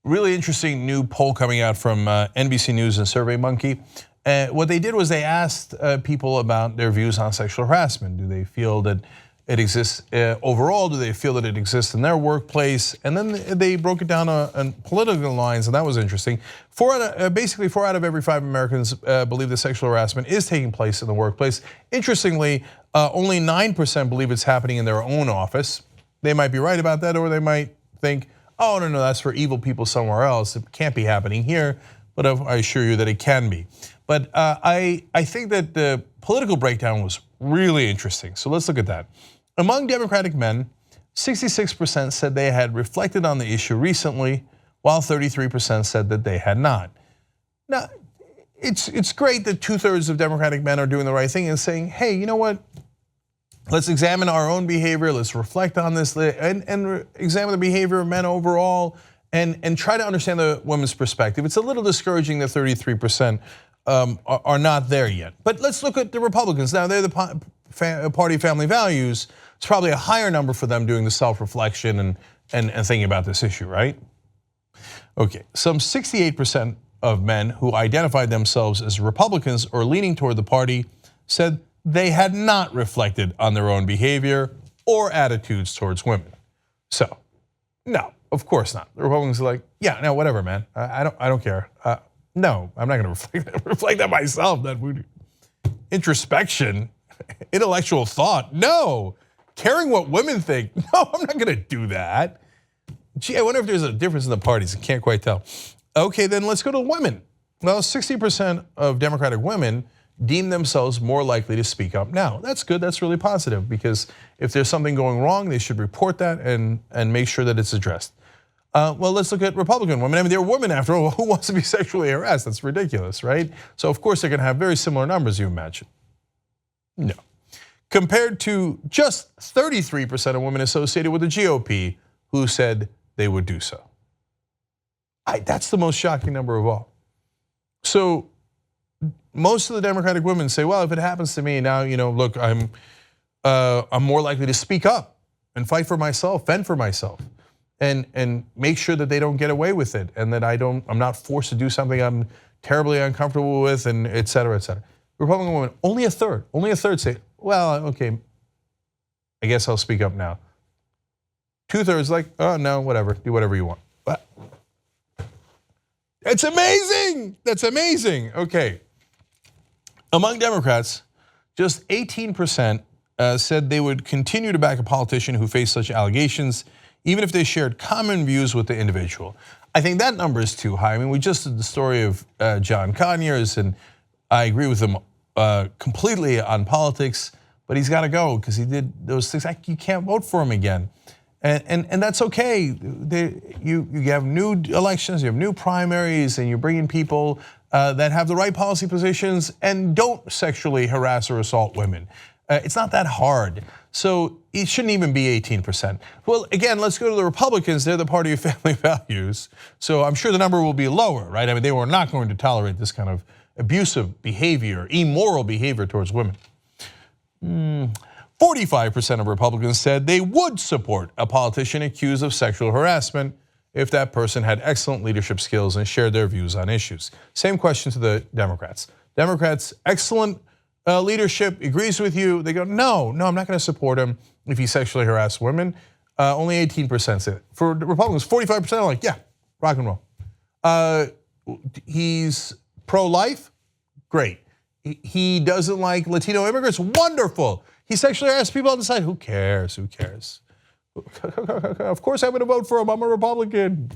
Really interesting new poll coming out from NBC News and SurveyMonkey. What they did was they asked people about their views on sexual harassment. Do they feel that it exists overall? Do they feel that it exists in their workplace? And then they broke it down on political lines, and that was interesting. Basically, 4 out of every 5 Americans believe that sexual harassment is taking place in the workplace. Interestingly, only 9% believe it's happening in their own office. They might be right about that, or they might think, oh, no, that's for evil people somewhere else. It can't be happening here, but I assure you that it can be. But I think that the political breakdown was really interesting. So let's look at that. Among Democratic men, 66% said they had reflected on the issue recently, while 33% said that they had not. Now, it's great that 2/3 of Democratic men are doing the right thing and saying, hey, you know what? Let's examine our own behavior, let's reflect on this, and examine the behavior of men overall, and try to understand the women's perspective. It's a little discouraging that 33% are not there yet. But let's look at the Republicans. Now, they're the party of family values. It's probably a higher number for them doing the self-reflection and thinking about this issue, right? Okay, some 68% of men who identified themselves as Republicans or leaning toward the party said they had not reflected on their own behavior or attitudes towards women. So, no, of course not. The Republicans are like, yeah, no, whatever, man. I don't care. No, I'm not going to reflect on myself. That would introspection, intellectual thought. No, caring what women think. No, I'm not going to do that. Gee, I wonder if there's a difference in the parties. I can't quite tell. Okay, then let's go to women. Well, 60% of Democratic women deem themselves more likely to speak up now. That's good, that's really positive, because if there's something going wrong, they should report that and make sure that it's addressed. Well, let's look at Republican women. I mean, they're women after all. Who wants to be sexually harassed? That's ridiculous, right? So of course they're gonna have very similar numbers, you imagine. No. Compared to just 33% of women associated with the GOP who said they would do so. That's the most shocking number of all. So most of the Democratic women say, well, if it happens to me now, look, I'm more likely to speak up and fight for myself, fend for myself, and make sure that they don't get away with it, and that I'm not forced to do something I'm terribly uncomfortable with, and et cetera, et cetera. Republican women, only a third say, well, okay, I guess I'll speak up now. 2/3 like, oh no, whatever, do whatever you want. But it's amazing, that's amazing, okay. Among Democrats, just 18% said they would continue to back a politician who faced such allegations, even if they shared common views with the individual. I think that number is too high. I mean, we just did the story of John Conyers, and I agree with him completely on politics, but he's got to go because he did those things. You can't vote for him again. And that's okay. You have new elections, you have new primaries, and you're bringing people that have the right policy positions and don't sexually harass or assault women. It's not that hard. So it shouldn't even be 18%. Well, again, let's go to the Republicans. They're the party of family values. So I'm sure the number will be lower, right? I mean, they were not going to tolerate this kind of abusive behavior, immoral behavior towards women. 45% of Republicans said they would support a politician accused of sexual harassment if that person had excellent leadership skills and shared their views on issues. Same question to the Democrats. Democrats, excellent leadership, agrees with you. They go, no, I'm not going to support him if he sexually harassed women. Only 18% said it. For the Republicans, 45% are like, yeah, rock and roll. He's pro-life, great. He doesn't like Latino immigrants, wonderful. He sexually harassed people on the side, who cares, who cares? Of course I'm gonna vote for him, I'm a Republican.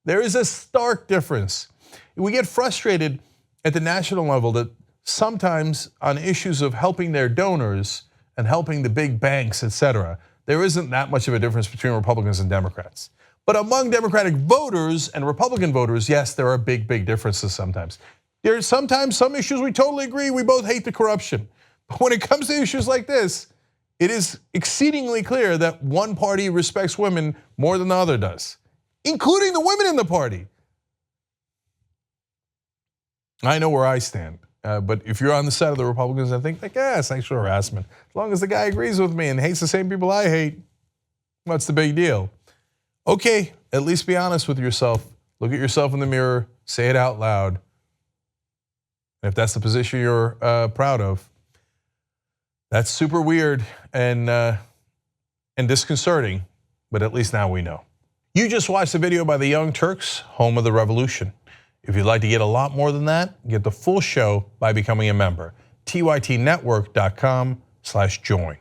There is a stark difference. We get frustrated at the national level that sometimes on issues of helping their donors and helping the big banks, et cetera, there isn't that much of a difference between Republicans and Democrats. But among Democratic voters and Republican voters, yes, there are big differences sometimes. There's sometimes some issues we totally agree, we both hate the corruption. But when it comes to issues like this, it is exceedingly clear that one party respects women more than the other does, including the women in the party. I know where I stand, but if you're on the side of the Republicans, I think, sexual harassment. As long as the guy agrees with me and hates the same people I hate, what's the big deal? Okay, at least be honest with yourself. Look at yourself in the mirror, say it out loud. And if that's the position you're proud of, that's super weird and disconcerting, but at least now we know. You just watched the video by the Young Turks, home of the revolution. If you'd like to get a lot more than that, get the full show by becoming a member. tytnetwork.com/join.